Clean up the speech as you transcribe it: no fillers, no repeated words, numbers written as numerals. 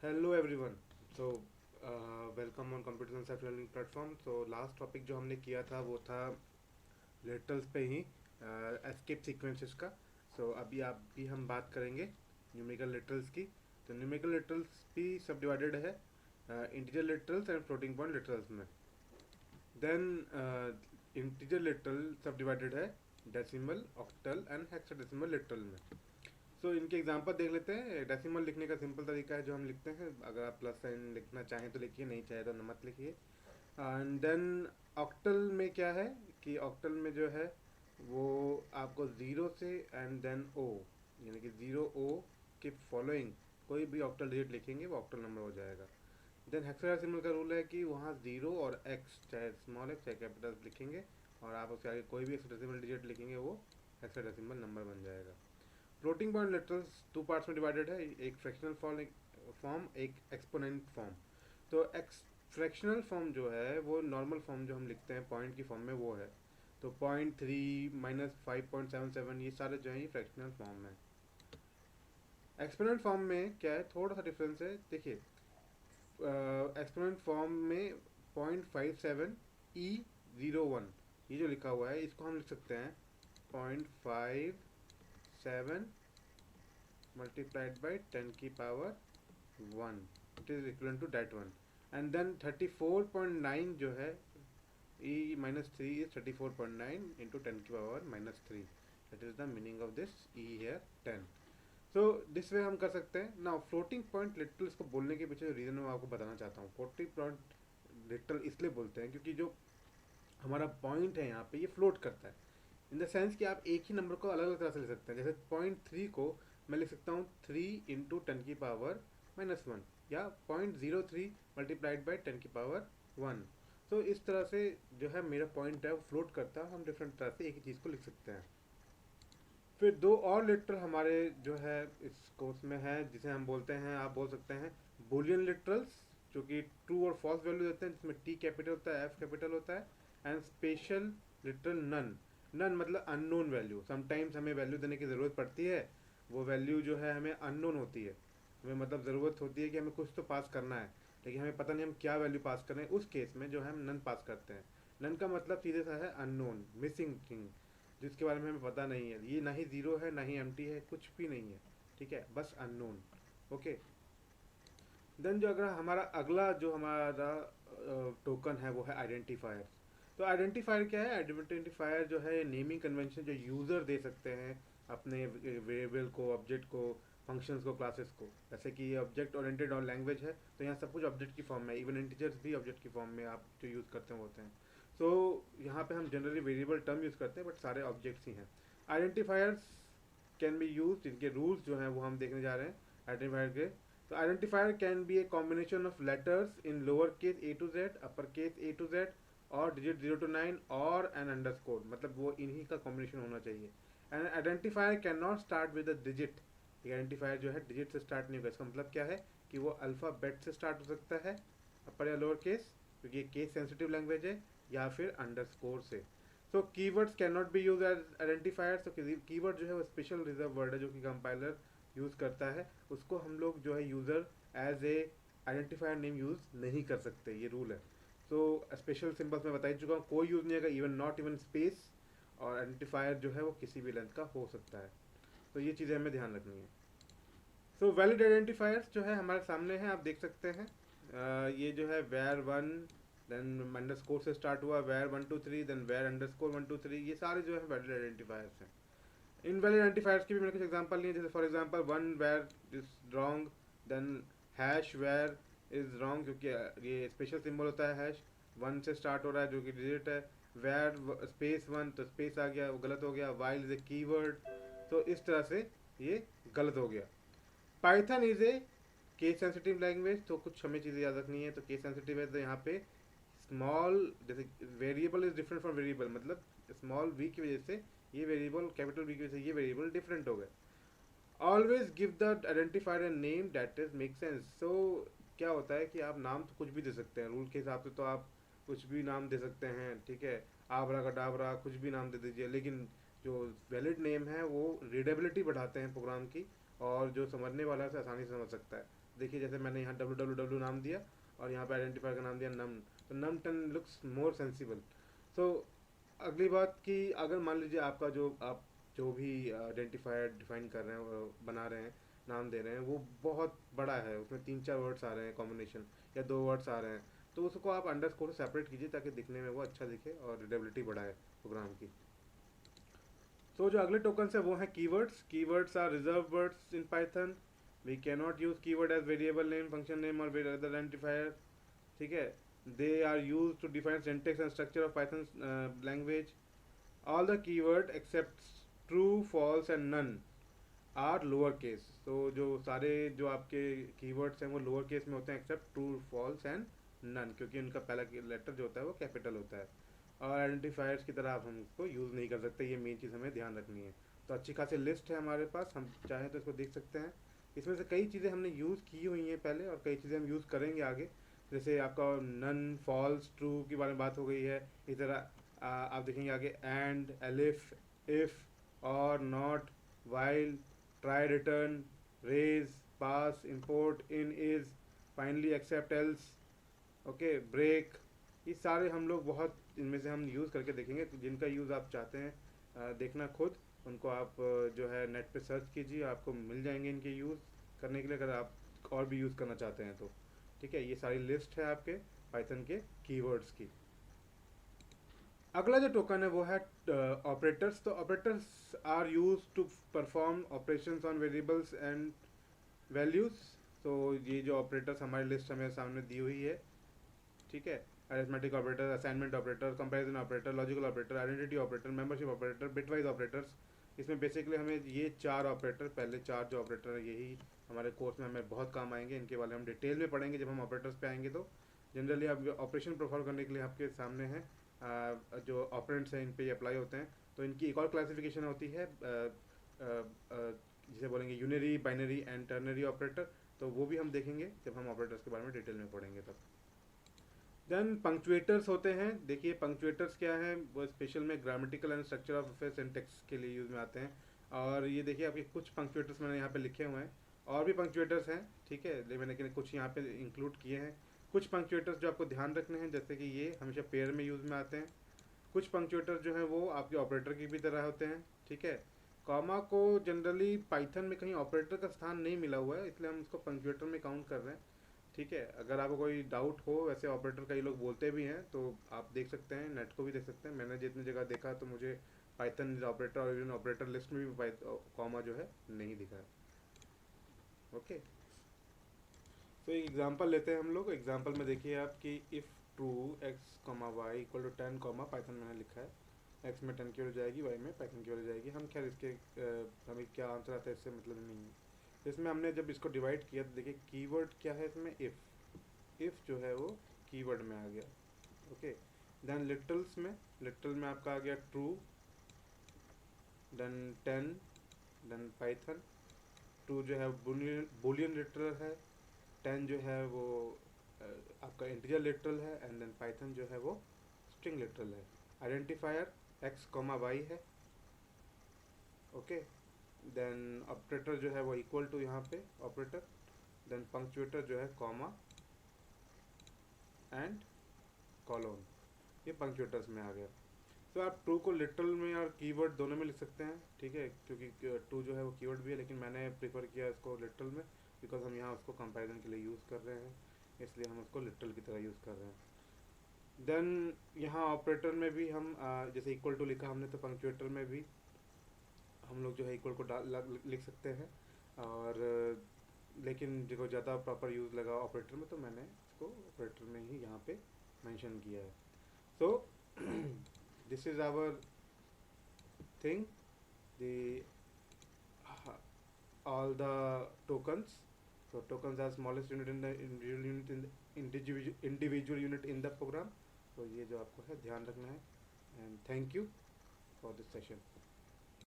Hello everyone. So welcome on computer science self learning platform. So last topic जो हमने किया था वो था लिटरल्स पे ही, एस्केप सीक्वेंसेस का। अभी हम बात करेंगे न्यूमेरिकल लिटरल्स की। तो न्यूमेरिकल लिटरल्स भी सब डिवाइडेड है integer literals and floating point literals में। देन इंटीजर लिटरल सब डिवाइडेड है decimal, octal and hexadecimal literal में। इनके एग्जांपल देख लेते हैं। डेसिमल लिखने का सिंपल तरीका है जो हम लिखते हैं, अगर आप प्लस साइन लिखना चाहें तो लिखिए, नहीं चाहे तो मत लिखिए। एंड देन ऑक्टल में क्या है कि ऑक्टल में जो है वो आपको ज़ीरो से एंड देन ओ, यानी कि ज़ीरो ओ के फॉलोइंग कोई भी ऑक्टल डिजिट लिखेंगे वो ऑक्टल नंबर हो जाएगा। देन हेक्साडेसिमल का रूल है कि वहाँ ज़ीरो और एक्स, चाहे स्मॉल एक्स चाहे कैपिटल लिखेंगे, और आप उसके आगे कोई भी हेक्साडेसिमल डिजिट लिखेंगे वो हेक्साडेसिमल नंबर बन जाएगा। Floating point literals two parts में डिवाइडेड है, एक फ्रैक्शनल फॉर्म एक एक्सपोनेंट फॉर्म। तो एक्स फ्रैक्शनल फॉर्म जो है वो नॉर्मल फॉर्म जो हम लिखते हैं पॉइंट की फॉर्म में वो है। तो 0.3 -5.77 ये सारे जो है ये फ्रैक्शनल फॉर्म है। एक्सपोनेंट फॉर्म में क्या है, थोड़ा सा डिफरेंस है। देखिए एक्सपोनेंट फॉर्म में 0.57 E01 ये जो लिखा हुआ है इसको हम लिख सकते हैं 0.57 multiplied by 10 की power 1, it is equal to that one. And then 34.9 जो है e minus three is 34.9 into 10 की power minus three, that is the meaning of this e here 10। So this way हम कर सकते हैं ना। फ्लोटिंग पॉइंट लिटरल इसको बोलने के पीछे रीज़न मैं आपको बताना चाहता हूँ। फ्लोटिंग पॉइंट लिटरल इसलिए बोलते हैं क्योंकि जो हमारा पॉइंट है यहाँ पे ये फ्लोट करता है, इन द सेंस कि आप एक ही नंबर को अलग अलग तरह से लिख सकते हैं। जैसे 0.3 को मैं लिख सकता हूँ 3 × 10 की पावर -1, या 0.03 मल्टीप्लाइड बाई 10 की पावर 1। तो इस तरह से जो है मेरा पॉइंट है वो फ्लोट करता है, हम डिफरेंट तरह से एक ही चीज़ को लिख सकते हैं। फिर दो और लिटरल हमारे जो है इस कोर्स में है जिसे हम बोलते हैं, आप बोल सकते हैं बुलियन लिटरल्स, जो कि ट्रू और फॉल्स वैल्यू देते हैं, जिसमें टी कैपिटल होता है, एफ कैपिटल होता है। And special literal none, none मतलब अननोन वैल्यू। समटाइम्स हमें वैल्यू देने की ज़रूरत पड़ती है, वो वैल्यू जो है हमें अननोन होती है, हमें मतलब ज़रूरत होती है कि हमें कुछ तो पास करना है लेकिन हमें पता नहीं हम क्या वैल्यू पास कर रहे हैं। उस केस में जो है हम नन पास करते हैं। नन का मतलब सीधे सा है अननोन, मिसिंग थिंग, जिसके बारे में हमें पता नहीं है, ये ना ही ज़ीरो है ना ही एम्प्टी है, कुछ भी नहीं है, ठीक है, बस अननोन। ओके। देन जो अगर हमारा अगला जो हमारा टोकन है वो है आइडेंटिफायर। तो आइडेंटिफायर क्या है? आइडेंटिफायर जो है नेमिंग कन्वेंशन जो यूज़र दे सकते हैं अपने वेरिएबल को, ऑब्जेक्ट को, फंक्शंस को, क्लासेस को। जैसे कि ये ऑब्जेक्ट ओरिएंटेड और लैंग्वेज है तो यहाँ सब कुछ ऑब्जेक्ट की फॉर्म में, इवन इंटीजर्स भी ऑब्जेक्ट की फॉर्म में आप जो यूज़ करते हैं होते हैं। यहाँ पे हम जनरली वेरिएबल टर्म यूज़ करते हैं बट सारे ऑब्जेक्ट्स ही हैं। आइडेंटिफायर्स कैन बी यूज, इनके रूल्स जो हैं वो हम देखने जा रहे हैं आइडेंटिफायर के। तो identifier can be a combination of letters in lower case A to Z, upper case A to Z, और डिजिट 0 to 9 और एन अंडरस्कोर, मतलब वो इन्हीं का कॉम्बिनेशन होना चाहिए। And identifier can not start with a digit. Identifier जो है डिजिट से स्टार्ट नहीं होगा। इसका मतलब क्या है कि वो अल्फ़ाबेट से स्टार्ट हो सकता है, अपर या लोअर केस, क्योंकि ये केस सेंसिटिव लैंग्वेज है, या फिर अंडरस्कोर से। So keywords can not be use as identifier. So keyword जो है वो स्पेशल रिजर्व वर्ड है जो कि कंपाइलर यूज़ करता है, उसको हम लोग जो है user as a identifier name use नहीं कर सकते, ये रूल है। सो स्पेशल सिंबल्स मैं बता ही चुका हूँ, कोई यूज़ नहीं होगा, इवन नॉट इवन स्पेस। और आइडेंटिफायर जो है वो किसी भी लेंथ का हो सकता है, तो ये चीज़ें हमें ध्यान रखनी है। सो वैलिड आइडेंटिफायर्स जो है हमारे सामने हैं, आप देख सकते हैं। ये जो है वेयर वन, देन अंडरस्कोर से स्टार्ट हुआ, वेयर 1 2 3, देन वेयर अंडरस्कोर 1 2 3, ये सारे जो है वैलिड आइडेंटिफायर्स हैं। इनवैलिड आइडेंटिफायर्स की भी मैंने कुछ एग्जांपल लिए, जैसे for example one var is wrong, then hash var is wrong, क्योंकि ये स्पेशल सिंबल होता है हैश, वन से स्टार्ट हो रहा है जो कि डिजिट है। वेयर स्पेस वन, तो स्पेस आ गया वो गलत हो गया। वाइल इज ए कीवर्ड, तो इस तरह से ये गलत हो गया। Python is a case sensitive language, तो कुछ हमें चीज़ें याद रखनी है। तो केस सेंसिटिव है तो यहाँ पे स्मॉल, जैसे variable is different from variable, मतलब स्मॉल वी की वजह से ये वेरिएबल, कैपिटल वी की वजह से ये वेरिएबल डिफरेंट हो गए। Always give the identifier and name that is make sense. So क्या होता है कि आप नाम तो कुछ भी दे सकते हैं, रूल के हिसाब से तो आप कुछ भी नाम दे सकते हैं, ठीक है, आबरा का डाबरा कुछ भी नाम दे दीजिए, लेकिन जो वैलिड नेम है वो रीडेबिलिटी बढ़ाते हैं प्रोग्राम की, और जो समझने वाला है उसे आसानी से समझ सकता है। देखिए जैसे मैंने यहाँ www नाम दिया और यहाँ पे आइडेंटिफायर का नाम दिया num, तो num10 लुक्स मोर सेंसिबल। सो अगली बात कि अगर मान लीजिए आपका आप जो भी आइडेंटिफायर डिफाइन कर रहे हैं, बना रहे हैं, नाम दे रहे हैं, वो बहुत बड़ा है, उसमें 3-4 वर्ड्स आ रहे हैं कॉम्बिनेशन, या 2 वर्ड्स आ रहे हैं, तो उसको आप अंडरस्कोर से सेपरेट कीजिए ताकि दिखने में वो अच्छा दिखे और रीडेबिलिटी बढ़ाए प्रोग्राम की। तो जो अगले टोकन्स है वो है keywords. Keywords are reserve words in Python. We can not use keyword as variable name, function name और अदर आइडेंटिफायर। ठीक है, they are use to define syntax and structure of Python language. All the keyword except true, false and none are lower case. तो जो सारे जो आपके keywords हैं वो लोअर केस में होते हैं except true, false and none, क्योंकि उनका पहला लेटर जो होता है वो कैपिटल होता है। और आइडेंटिफायर्स की तरह आप हमको यूज़ नहीं कर सकते, ये मेन चीज़ हमें ध्यान रखनी है। तो अच्छी खासी लिस्ट है हमारे पास, हम चाहें तो इसको देख सकते हैं। इसमें से कई चीज़ें हमने यूज़ की हुई हैं पहले और कई चीज़ें हम यूज़ करेंगे आगे। जैसे आपका नन, फॉल्स, ट्रू के बारे में बात हो गई है। इसी तरह आप देखेंगे आगे and, elif, if, or, not, while, try, return, raise, pass, import, in, is, finally, except, else, okay, break. ये सारे हम लोग बहुत इनमें से हम यूज़ करके देखेंगे। तो जिनका यूज़ आप चाहते हैं देखना खुद, उनको आप जो है नेट पे सर्च कीजिए, आपको मिल जाएंगे इनके यूज़ करने के लिए, अगर आप और भी यूज़ करना चाहते हैं तो। ठीक है, ये सारी लिस्ट है आपके पाइथन के कीवर्ड्स की। अगला जो टोकन है वो है ऑपरेटर्स। तो operators are use to perform operations on variables and values. तो ये जो ऑपरेटर्स हमारी लिस्ट हमें सामने दी हुई है, ठीक है, arithmetic operator, assignment operator, comparison operator, logical operator, identity operator, membership operator, bitwise operators. इसमें बेसिकली हमें ये 4 ऑपरेटर, पहले 4 जो ऑपरेटर है यही हमारे कोर्स में हमें बहुत काम आएंगे। इनके बारे में हम डिटेल में पढ़ेंगे जब हम ऑपरेटर्स पे आएंगे। तो जनरली आप ऑपरेशन परफॉर्म करने के लिए आपके सामने है जो ऑपरेंट्स हैं इन पे अप्लाई होते हैं। तो इनकी एक और क्लासिफिकेशन होती है जिसे बोलेंगे unary, binary and ternary operator. तो वो भी हम देखेंगे जब हम ऑपरेटर्स के बारे में डिटेल में पढ़ेंगे तब। देन पंक्चुएटर्स होते हैं। देखिए पंक्चुएटर्स क्या है, वो स्पेशल में grammatical and structure of affairs syntax के लिए यूज़ में आते हैं। और ये देखिए आपके कुछ पंक्चुएटर्स मैंने यहाँ पे लिखे हुए हैं, और भी पंक्चुएटर्स हैं, ठीक है, लेकिन मैंने कुछ यहाँ पे इंक्लूड किए हैं। कुछ पंक्चुएटर्स जो आपको ध्यान रखने हैं, जैसे कि ये हमेशा पेयर में यूज़ में आते हैं। कुछ पंक्चुएटर्स जो हैं वो आपके ऑपरेटर की भी तरह होते हैं, ठीक है। कॉमा को जनरली पाइथन में कहीं ऑपरेटर का स्थान नहीं मिला हुआ है, इसलिए हम उसको पंक्चुएटर में काउंट कर रहे हैं, ठीक है। अगर आपको कोई डाउट हो, वैसे ऑपरेटर कई लोग बोलते भी हैं, तो आप देख सकते हैं, नेट को भी देख सकते हैं। मैंने जितनी जगह देखा तो मुझे पाइथन ऑपरेटर और इवन ऑपरेटर लिस्ट में भी कॉमा जो है नहीं दिखा है। ओके, तो एक एग्जांपल लेते हैं हम लोग। एग्जांपल में देखिए आप कि if true X comma Y equal to 10 comma, Python मैंने लिखा है, एक्स में 10 की वैल्यू जाएगी, वाई में पाइथन की वैल्यू जाएगी। हम खैर इसके हमें क्या आंसर आता है इससे मतलब नहीं है। तो इसमें हमने जब इसको डिवाइड किया तो देखिए कीवर्ड क्या है इसमें, इफ़ जो है वो कीवर्ड में आ गया, ओके। देन लिटरल में आपका आ गया true, then 10, then Python. True जो है बुलियन लिटरल है, 10 जो है वो आपका इंटीजर लिटरल है, एंड देन पाइथन जो है वो स्ट्रिंग लिटरल है। आइडेंटिफायर एक्स कॉमा वाई है, ओके। देन ऑपरेटर जो है वो इक्वल टू यहाँ पे ऑपरेटर, देन पंक्चुएटर जो है कॉमा एंड कॉलोन, ये पंक्चुएटर्स में आ गया। तो आप ट्रू को लिटरल में और कीवर्ड दोनों में लिख सकते हैं, ठीक है, क्योंकि ट्रू जो है वो कीवर्ड भी है, लेकिन मैंने प्रेफर किया इसको लिटरल में, बिकॉज हम यहाँ उसको कंपैरिजन के लिए यूज़ कर रहे हैं, इसलिए हम उसको लिटरल की तरह यूज़ कर रहे हैं। देन यहाँ ऑपरेटर में भी हम जैसे इक्वल टू लिखा हमने, तो पंक्चुएटर में भी हम लोग जो है इक्वल को लिख सकते हैं। और लेकिन जो ज़्यादा प्रॉपर यूज़ लगा ऑपरेटर में, तो मैंने इसको ऑपरेटर में ही यहाँ पे मेंशन किया है। सो this is our thing, the all the tokens. So tokens are smallest unit in the individual unit in the program. तो ये जो आपको है ध्यान रखना है, and thank you for this session.